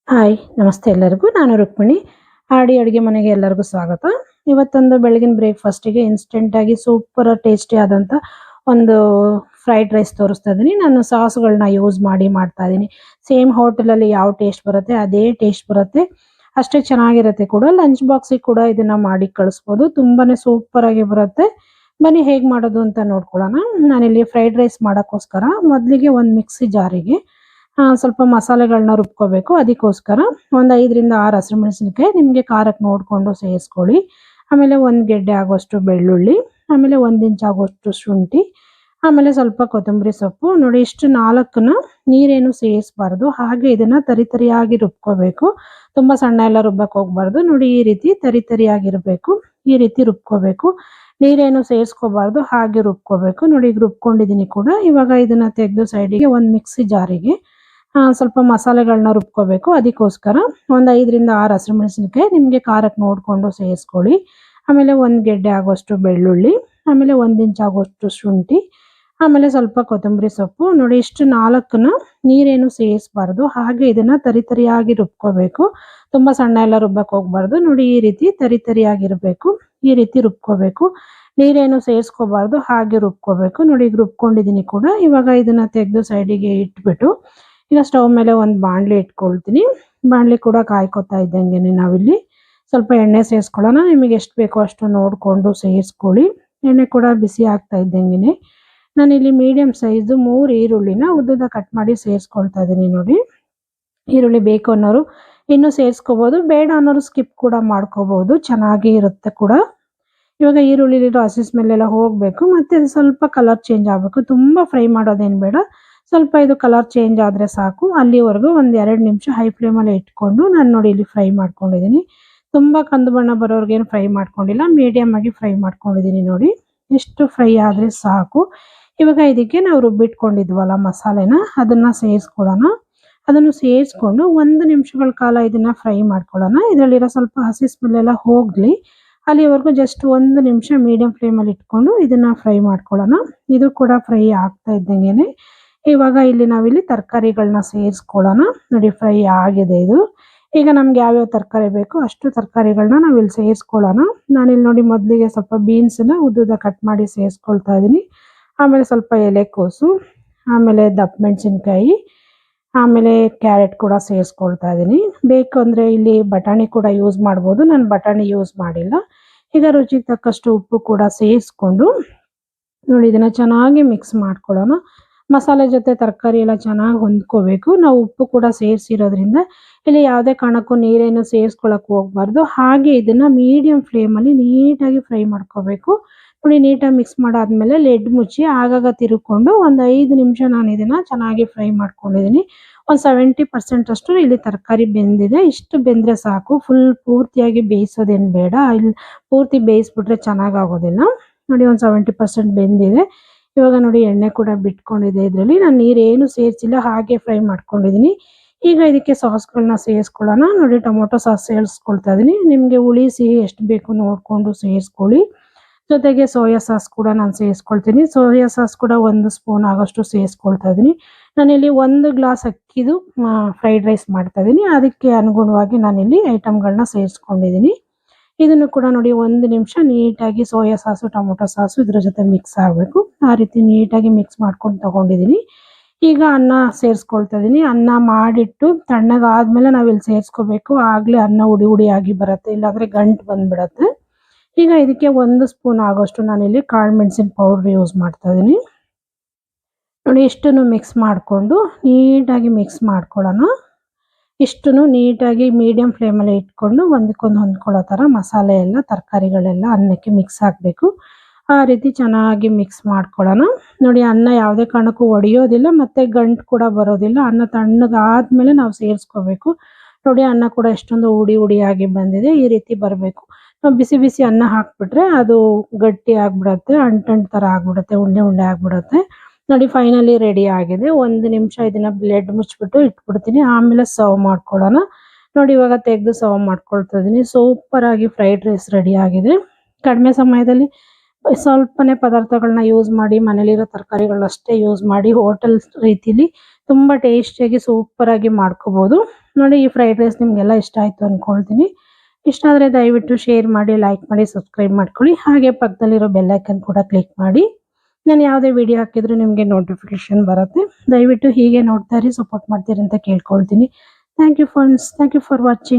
Hi ನಮಸ್ತೆ ಎಲ್ಲರಿಗೂ. ನಾನು ರುಕ್ಮಿಣಿ. ಆಡಿ ಅಡುಗೆ ಮನೆಗೆ ಎಲ್ಲರಿಗೂ ಸ್ವಾಗತ. ಇವತ್ತೊಂದು ಬೆಳಗಿನ ಬ್ರೇಕ್ಫಾಸ್ಟಿಗೆ ಇನ್ಸ್ಟೆಂಟಾಗಿ ಸೂಪರ್ ಟೇಸ್ಟಿ ಆದಂಥ ಒಂದು ಫ್ರೈಡ್ ರೈಸ್ ತೋರಿಸ್ತಾ ಇದ್ದೀನಿ. ನಾನು ಸಾಸ್ಗಳನ್ನ ಯೂಸ್ ಮಾಡಿ ಮಾಡ್ತಾ ಇದ್ದೀನಿ. ಸೇಮ್ ಹೋಟೆಲಲ್ಲಿ ಯಾವ ಟೇಸ್ಟ್ ಬರುತ್ತೆ ಅದೇ ಟೇಸ್ಟ್ ಬರುತ್ತೆ, ಅಷ್ಟೇ ಚೆನ್ನಾಗಿರುತ್ತೆ ಕೂಡ. ಲಂಚ್ ಬಾಕ್ಸಿಗೆ ಕೂಡ ಇದನ್ನು ಮಾಡಿ ಕಳಿಸ್ಬೋದು, ತುಂಬಾ ಸೂಪರಾಗಿ ಬರುತ್ತೆ. ಬನ್ನಿ ಹೇಗೆ ಮಾಡೋದು ಅಂತ ನೋಡ್ಕೊಳ್ಳೋಣ. ನಾನಿಲ್ಲಿ ಫ್ರೈಡ್ ರೈಸ್ ಮಾಡೋಕ್ಕೋಸ್ಕರ ಮೊದಲಿಗೆ ಒಂದು ಮಿಕ್ಸಿ ಜಾರಿಗೆ ಸ್ವಲ್ಪ ಮಸಾಲೆಗಳನ್ನ ರುಬ್ಕೋಬೇಕು. ಅದಕ್ಕೋಸ್ಕರ ಒಂದು 5ರಿಂದ 6 ಹಸಿಮೆಣಸಿನಕಾಯಿ ನಿಮಗೆ ಖಾರಕ್ಕೆ ನೋಡಿಕೊಂಡು ಸೇರಿಸ್ಕೊಳ್ಳಿ. ಆಮೇಲೆ 1 ಗೆಡ್ಡೆ ಆಗೋಷ್ಟು ಬೆಳ್ಳುಳ್ಳಿ, ಆಮೇಲೆ 1 ಇಂಚ್ ಆಗೋಷ್ಟು ಶುಂಠಿ, ಆಮೇಲೆ ಸ್ವಲ್ಪ ಕೊತ್ತಂಬರಿ ಸೊಪ್ಪು. ನೋಡಿ, ಇಷ್ಟು 4ನ್ನ ನೀರೇನು ಸೇರಿಸಬಾರ್ದು, ಹಾಗೆ ಇದನ್ನು ತರಿಯಾಗಿ ರುಬ್ಕೋಬೇಕು. ತುಂಬ ಸಣ್ಣ ಎಲ್ಲ ರುಬ್ಬಕ್ಕೆ ಹೋಗ್ಬಾರ್ದು. ನೋಡಿ, ಈ ರೀತಿ ತರಿಯಾಗಿರಬೇಕು, ಈ ರೀತಿ ರುಬ್ಕೋಬೇಕು. ನೀರೇನು ಸೇರಿಸ್ಕೋಬಾರ್ದು, ಹಾಗೆ ರುಬ್ಕೋಬೇಕು. ನೋಡಿ, ಈಗ ರುಬ್ಕೊಂಡಿದ್ದೀನಿ ಕೂಡ. ಇವಾಗ ಇದನ್ನ ತೆಗೆದು ಸೈಡಿಗೆ ಒಂದು ಮಿಕ್ಸಿ ಜಾರಿಗೆ ಸ್ವಲ್ಪ ಮಸಾಲೆಗಳನ್ನ ರುಬ್ಕೋಬೇಕು. ಅದಕ್ಕೋಸ್ಕರ ಒಂದು 5ರಿಂದ 6 ಹಸಿಮೆಣಸಿನಕಾಯಿ ನಿಮಗೆ ಖಾರಕ್ಕೆ ನೋಡಿಕೊಂಡು ಸೇರಿಸ್ಕೊಳ್ಳಿ. ಆಮೇಲೆ 1 ಗೆಡ್ಡೆ ಆಗೋಷ್ಟು ಬೆಳ್ಳುಳ್ಳಿ, ಆಮೇಲೆ 1 ಇಂಚ್ ಆಗೋಷ್ಟು ಶುಂಠಿ, ಆಮೇಲೆ ಸ್ವಲ್ಪ ಕೊತ್ತಂಬರಿ ಸೊಪ್ಪು. ನೋಡಿ, ಇಷ್ಟು 4ನ್ನ ನೀರೇನು ಸೇರಿಸಬಾರ್ದು, ಹಾಗೆ ಇದನ್ನ ತರಿಯಾಗಿ ರುಬ್ಕೋಬೇಕು. ತುಂಬ ಸಣ್ಣ ಎಲ್ಲ ರುಬ್ಬಕ್ಕೆ ಹೋಗ್ಬಾರ್ದು. ನೋಡಿ, ಈ ರೀತಿ ತರಿಯಾಗಿರಬೇಕು, ಈ ರೀತಿ ರುಬ್ಕೋಬೇಕು. ನೀರೇನು ಸೇರಿಸ್ಕೋಬಾರ್ದು, ಹಾಗೆ ರುಬ್ಕೋಬೇಕು. ನೋಡಿ, ಈಗ ರುಬ್ಕೊಂಡಿದ್ದೀನಿ ಕೂಡ. ಇವಾಗ ಇದನ್ನ ತೆಗೆದು ಸೈಡಿಗೆ ಇಟ್ಬಿಟ್ಟು ಈಗ ಸ್ಟವ್ ಮೇಲೆ ಒಂದು ಬಾಣಲಿ ಇಟ್ಕೊಳ್ತೀನಿ. ಬಾಣಲಿ ಕೂಡ ಕಾಯ್ಕೊತಾ ಇದ್ದಂಗೆ ನಾವಿಲ್ಲಿ ಸ್ವಲ್ಪ ಎಣ್ಣೆ ಸೇರಿಸ್ಕೊಳ್ಳೋಣ. ನಿಮಗೆ ಎಷ್ಟು ಬೇಕೋ ಅಷ್ಟು ನೋಡಿಕೊಂಡು ಸೇರಿಸ್ಕೊಳ್ಳಿ. ಎಣ್ಣೆ ಕೂಡ ಬಿಸಿ ಆಗ್ತಾ ಇದ್ದಂಗೆ ನಾನಿಲ್ಲಿ ಮೀಡಿಯಂ ಸೈಜು 3 ಈರುಳ್ಳಿನ ಉದ್ದುದ ಕಟ್ ಮಾಡಿ ಸೇರಿಸ್ಕೊಳ್ತಾ ಇದ್ದೀನಿ. ನೋಡಿ, ಈರುಳ್ಳಿ ಬೇಕು ಅನ್ನೋರು ಇನ್ನೂ ಸೇರಿಸ್ಕೋಬೋದು, ಬೇಡ ಅನ್ನೋರು ಸ್ಕಿಪ್ ಕೂಡ ಮಾಡ್ಕೋಬೋದು, ಚೆನ್ನಾಗಿ ಇರುತ್ತೆ ಕೂಡ. ಇವಾಗ ಈರುಳ್ಳಿಲಿರೋ ಹಸಿ ಸ್ಮೆಲ್ಲೆಲ್ಲ ಹೋಗಬೇಕು, ಮತ್ತು ಅದು ಸ್ವಲ್ಪ ಕಲರ್ ಚೇಂಜ್ ಆಗಬೇಕು. ತುಂಬ ಫ್ರೈ ಮಾಡೋದೇನು ಬೇಡ, ಸ್ವಲ್ಪ ಇದು ಕಲರ್ ಚೇಂಜ್ ಆದರೆ ಸಾಕು. ಅಲ್ಲಿವರೆಗೂ ಒಂದು 2 ನಿಮಿಷ ಹೈ ಫ್ಲೇಮಲ್ಲಿ ಇಟ್ಕೊಂಡು ನಾನು ನೋಡಿ ಇಲ್ಲಿ ಫ್ರೈ ಮಾಡ್ಕೊಂಡಿದ್ದೀನಿ. ತುಂಬ ಕಂದು ಬಣ್ಣ ಬರೋರ್ಗೇನು ಫ್ರೈ ಮಾಡ್ಕೊಂಡಿಲ್ಲ, ಮೀಡಿಯಮ್ ಆಗಿ ಫ್ರೈ ಮಾಡ್ಕೊಂಡಿದ್ದೀನಿ. ನೋಡಿ, ಎಷ್ಟು ಫ್ರೈ ಆದರೆ ಸಾಕು. ಇವಾಗ ಇದಕ್ಕೆ ನಾವು ರುಬ್ಬಿಟ್ಕೊಂಡಿದ್ವಲ್ಲ ಮಸಾಲೆನ, ಅದನ್ನು ಸೇರಿಸ್ಕೊಳ್ಳೋಣ. ಅದನ್ನು ಸೇರಿಸ್ಕೊಂಡು 1 ನಿಮಿಷಗಳ ಕಾಲ ಇದನ್ನು ಫ್ರೈ ಮಾಡ್ಕೊಳ್ಳೋಣ. ಇದರಲ್ಲಿರೋ ಸ್ವಲ್ಪ ಹಸಿ ಸ್ಮೆಲ್ಲೆಲ್ಲ ಹೋಗಲಿ, ಅಲ್ಲಿವರೆಗೂ ಜಸ್ಟ್ 1 ನಿಮಿಷ ಮೀಡಿಯಂ ಫ್ಲೇಮಲ್ಲಿ ಇಟ್ಕೊಂಡು ಇದನ್ನು ಫ್ರೈ ಮಾಡ್ಕೊಳ್ಳೋಣ. ಇದು ಕೂಡ ಫ್ರೈ ಆಗ್ತಾ ಇದ್ದಂಗೆ ಇವಾಗ ಇಲ್ಲಿ ನಾವಿಲ್ಲಿ ತರಕಾರಿಗಳನ್ನ ಸೇರಿಸ್ಕೊಳ್ಳೋಣ. ನೋಡಿ, ಫ್ರೈ ಆಗಿದೆ ಇದು. ಈಗ ನಮ್ಗೆ ಯಾವ್ಯಾವ ತರಕಾರಿ ಬೇಕೋ ಅಷ್ಟು ತರಕಾರಿಗಳನ್ನ ನಾವಿಲ್ಲಿ ಸೇರಿಸ್ಕೊಳ್ಳೋಣ. ನಾನಿಲ್ಲಿ ನೋಡಿ ಮೊದಲಿಗೆ ಸ್ವಲ್ಪ ಬೀನ್ಸನ್ನ ಉದ್ದುದ ಕಟ್ ಮಾಡಿ ಸೇರಿಸ್ಕೊಳ್ತಾ ಇದ್ದೀನಿ. ಆಮೇಲೆ ಸ್ವಲ್ಪ ಎಲೆಕೋಸು, ಆಮೇಲೆ ದಪ್ಪ ಮೆಣಸಿನ್ಕಾಯಿ, ಆಮೇಲೆ ಕ್ಯಾರೆಟ್ ಕೂಡ ಸೇರಿಸ್ಕೊಳ್ತಾ ಇದ್ದೀನಿ. ಬೇಕು ಅಂದರೆ ಇಲ್ಲಿ ಬಟಾಣಿ ಕೂಡ ಯೂಸ್ ಮಾಡ್ಬೋದು, ನಾನು ಬಟಾಣಿ ಯೂಸ್ ಮಾಡಿಲ್ಲ. ಈಗ ರುಚಿಗೆ ತಕ್ಕಷ್ಟು ಉಪ್ಪು ಕೂಡ ಸೇರಿಸ್ಕೊಂಡು ನೋಡಿ ಇದನ್ನು ಚೆನ್ನಾಗಿ ಮಿಕ್ಸ್ ಮಾಡ್ಕೊಳ್ಳೋಣ. ಮಸಾಲೆ ಜೊತೆ ತರಕಾರಿ ಎಲ್ಲ ಚೆನ್ನಾಗಿ ಹೊಂದ್ಕೋಬೇಕು. ನಾವು ಉಪ್ಪು ಕೂಡ ಸೇರಿಸಿರೋದ್ರಿಂದ ಇಲ್ಲಿ ಯಾವುದೇ ಕಾರಣಕ್ಕೂ ನೀರೇನು ಸೇರಿಸ್ಕೊಳಕ್ಕೆ ಹೋಗ್ಬಾರ್ದು. ಹಾಗೆ ಇದನ್ನು ಮೀಡಿಯಂ ಫ್ಲೇಮಲ್ಲಿ ನೀಟಾಗಿ ಫ್ರೈ ಮಾಡ್ಕೋಬೇಕು. ನೋಡಿ, ನೀಟಾಗಿ ಮಿಕ್ಸ್ ಮಾಡಾದ್ಮೇಲೆ ಲೆಡ್ ಮುಚ್ಚಿ ಆಗಾಗ ತಿರುಕೊಂಡು ಒಂದು 5 ನಿಮಿಷ ನಾನು ಇದನ್ನು ಚೆನ್ನಾಗಿ ಫ್ರೈ ಮಾಡ್ಕೊಂಡಿದ್ದೀನಿ. ಒಂದು 70% ಅಷ್ಟು ಇಲ್ಲಿ ತರಕಾರಿ ಬೆಂದಿದೆ. ಇಷ್ಟು ಬೆಂದರೆ ಸಾಕು, ಫುಲ್ ಪೂರ್ತಿಯಾಗಿ ಬೇಯಿಸೋದೇನು ಬೇಡ. ಇಲ್ಲಿ ಪೂರ್ತಿ ಬೇಯಿಸ್ಬಿಟ್ರೆ ಚೆನ್ನಾಗಾಗೋದಿಲ್ಲ. ನೋಡಿ, ಒಂದು 70% ಬೆಂದಿದೆ. ಇವಾಗ ನೋಡಿ, ಎಣ್ಣೆ ಕೂಡ ಬಿಟ್ಕೊಂಡಿದೆ. ಇದರಲ್ಲಿ ನಾನು ನೀರೇನು ಸೇರಿಸಿಲ್ಲ, ಹಾಗೆ ಫ್ರೈ ಮಾಡ್ಕೊಂಡಿದ್ದೀನಿ. ಈಗ ಇದಕ್ಕೆ ಸಾಸ್ಗಳನ್ನ ಸೇರಿಸ್ಕೊಳ್ಳೋಣ. ನೋಡಿ, ಟೊಮೊಟೊ ಸಾಸ್ ಸೇರಿಸ್ಕೊಳ್ತಾ ಇದ್ದೀನಿ. ನಿಮಗೆ ಹುಳಿ ಸಿಹಿ ಎಷ್ಟು ಬೇಕು ನೋಡಿಕೊಂಡು ಸೇರಿಸ್ಕೊಳ್ಳಿ. ಜೊತೆಗೆ ಸೋಯಾ ಸಾಸ್ ಕೂಡ ನಾನು ಸೇರಿಸ್ಕೊಳ್ತೀನಿ. ಸೋಯಾ ಸಾಸ್ ಕೂಡ 1 ಸ್ಪೂನ್ ಆಗೋಷ್ಟು ಸೇರಿಸ್ಕೊಳ್ತಾ ಇದ್ದೀನಿ. ನಾನಿಲ್ಲಿ 1 ಗ್ಲಾಸ್ ಅಕ್ಕಿದು ಫ್ರೈಡ್ ರೈಸ್ ಮಾಡ್ತಾ ಇದ್ದೀನಿ. ಅದಕ್ಕೆ ಅನುಗುಣವಾಗಿ ನಾನಿಲ್ಲಿ ಐಟಮ್ಗಳನ್ನ ಸೇರಿಸ್ಕೊಂಡಿದ್ದೀನಿ. ಇದನ್ನು ಕೂಡ ನೋಡಿ 1 ನಿಮಿಷ ನೀಟಾಗಿ ಸೋಯಾ ಸಾಸು ಟೊಮೊಟೊ ಸಾಸು ಇದ್ರ ಜೊತೆ ಮಿಕ್ಸ್ ಆಗಬೇಕು. ಆ ರೀತಿ ನೀಟಾಗಿ ಮಿಕ್ಸ್ ಮಾಡ್ಕೊಂಡು ತಗೊಂಡಿದ್ದೀನಿ. ಈಗ ಅನ್ನ ಸೇರಿಸ್ಕೊಳ್ತಾ ಇದ್ದೀನಿ. ಅನ್ನ ಮಾಡಿಟ್ಟು ತಣ್ಣಗಾದ್ಮೇಲೆ ನಾವಿಲ್ಲಿ ಸೇರಿಸ್ಕೋಬೇಕು, ಆಗಲೇ ಅನ್ನ ಹುಡಿ ಹುಡಿಯಾಗಿ ಬರುತ್ತೆ, ಇಲ್ಲಾಂದರೆ ಗಂಟು ಬಂದ್ಬಿಡತ್ತೆ. ಈಗ ಇದಕ್ಕೆ 1 ಸ್ಪೂನ್ ಆಗೋಷ್ಟು ನಾನಿಲ್ಲಿ ಕಾಳು ಮೆಣಸಿನ ಪೌಡ್ರ್ ಯೂಸ್ ಮಾಡ್ತಾ ಇದ್ದೀನಿ. ನೋಡಿ, ಇಷ್ಟನ್ನು ಮಿಕ್ಸ್ ಮಾಡಿಕೊಂಡು ನೀಟಾಗಿ ಮಿಕ್ಸ್ ಮಾಡ್ಕೊಳ್ಳೋಣ. ಇಷ್ಟನ್ನು ನೀಟಾಗಿ ಮೀಡಿಯಂ ಫ್ಲೇಮಲ್ಲಿ ಇಟ್ಕೊಂಡು ಒಂದಕ್ಕೊಂದು ಹೊಂದ್ಕೊಳ್ಳೋ ಥರ ಮಸಾಲೆ ಎಲ್ಲ ತರಕಾರಿಗಳೆಲ್ಲ ಅನ್ನಕ್ಕೆ ಮಿಕ್ಸ್ ಆಗಬೇಕು. ಆ ರೀತಿ ಚೆನ್ನಾಗಿ ಮಿಕ್ಸ್ ಮಾಡ್ಕೊಳ್ಳೋಣ. ನೋಡಿ, ಅನ್ನ ಯಾವುದೇ ಕಾರಣಕ್ಕೂ ಒಡೆಯೋದಿಲ್ಲ, ಮತ್ತು ಗಂಟು ಕೂಡ ಬರೋದಿಲ್ಲ. ಅನ್ನ ತಣ್ಣಗಾದ್ಮೇಲೆ ನಾವು ಸೇರಿಸ್ಕೋಬೇಕು. ನೋಡಿ, ಅನ್ನ ಕೂಡ ಎಷ್ಟೊಂದು ಹುಡಿ ಹುಡಿಯಾಗಿ ಬಂದಿದೆ. ಈ ರೀತಿ ಬರಬೇಕು. ನಾವು ಬಿಸಿ ಬಿಸಿ ಅನ್ನ ಹಾಕ್ಬಿಟ್ರೆ ಅದು ಗಟ್ಟಿ ಆಗಿಬಿಡುತ್ತೆ, ಅಂಟು ಥರ ಆಗಿಬಿಡುತ್ತೆ, ಉಂಡೆ ಉಂಡೆ ಆಗಿಬಿಡುತ್ತೆ. ನೋಡಿ, ಫೈನಲಿ ರೆಡಿ ಆಗಿದೆ. 1 ನಿಮಿಷ ಇದನ್ನ ಲೆಡ್ ಮುಚ್ಚಿಬಿಟ್ಟು ಇಟ್ಬಿಡ್ತೀನಿ, ಆಮೇಲೆ ಸರ್ವ್ ಮಾಡ್ಕೊಳ್ಳೋಣ. ನೋಡಿ, ಇವಾಗ ತೆಗೆದು ಸರ್ವ್ ಮಾಡ್ಕೊಳ್ತಾ ಇದ್ದೀನಿ. ಸೂಪರಾಗಿ ಫ್ರೈಡ್ ರೈಸ್ ರೆಡಿ ಆಗಿದೆ. ಕಡಿಮೆ ಸಮಯದಲ್ಲಿ ಸ್ವಲ್ಪನೇ ಪದಾರ್ಥಗಳನ್ನ ಯೂಸ್ ಮಾಡಿ, ಮನೇಲಿರೋ ತರಕಾರಿಗಳನ್ನಷ್ಟೇ ಯೂಸ್ ಮಾಡಿ ಹೋಟೆಲ್ ರೀತಿಲಿ ತುಂಬ ಟೇಸ್ಟಿಯಾಗಿ ಸೂಪರಾಗಿ ಮಾಡ್ಕೋಬೋದು. ನೋಡಿ ಈ ಫ್ರೈಡ್ ರೈಸ್ ನಿಮಗೆಲ್ಲ ಇಷ್ಟ ಆಯಿತು ಅಂದ್ಕೊಳ್ತೀನಿ. ಇಷ್ಟ ಆದರೆ ದಯವಿಟ್ಟು ಶೇರ್ ಮಾಡಿ, ಲೈಕ್ ಮಾಡಿ, ಸಬ್ಸ್ಕ್ರೈಬ್ ಮಾಡ್ಕೊಳ್ಳಿ. ಹಾಗೆ ಪಕ್ಕದಲ್ಲಿರೋ ಬೆಲ್ ಐಕನ್ ಕೂಡ ಕ್ಲಿಕ್ ಮಾಡಿ. ನಾನು ಯಾವುದೇ ವಿಡಿಯೋ ಹಾಕಿದರೂ ನಿಮಗೆ ನೋಟಿಫಿಕೇಶನ್ ಬರುತ್ತೆ. ದಯವಿಟ್ಟು ಹೀಗೆ ನೋಡ್ತಾ ಇರಿ, ಸಪೋರ್ಟ್ ಮಾಡ್ತೀರಿ ಅಂತ ಕೇಳ್ಕೊಳ್ತೀನಿ. Thank you friends. Thank you for watching.